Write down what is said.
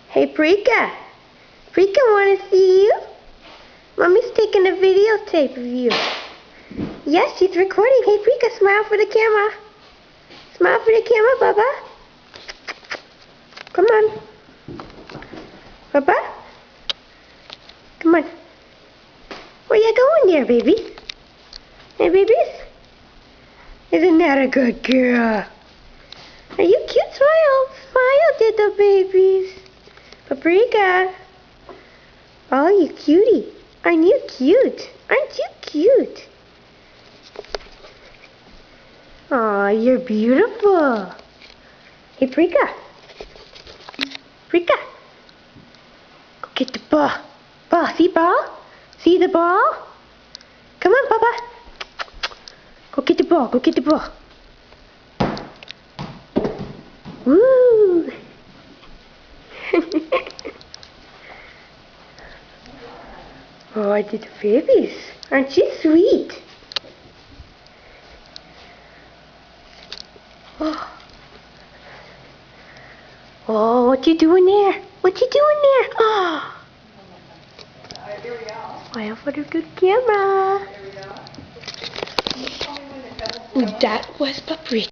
Hey, Prika. Prika, want to see you? Mommy's taking a videotape of you. Yes, she's recording. Hey, Prika, smile for the camera. Smile for the camera, Bubba. Come on. Bubba? Come on. Where you going there, baby? Hey, babies? Isn't that a good girl? Are you cute? Smile. Smile, little babies. Paprika. Oh, you cutie. Aren't you cute? Aren't you cute? Aw, you're beautiful. Hey, Prika. Prika. Go get the ball. Ball. See ball? See the ball? Come on, Papa. Go get the ball. Go get the ball. Woo! Oh, I did the babies. Aren't you sweet? Oh, what you doing there? What you doing there? Oh. Here we go. Smile for the good camera. Here we go. That was Paprika.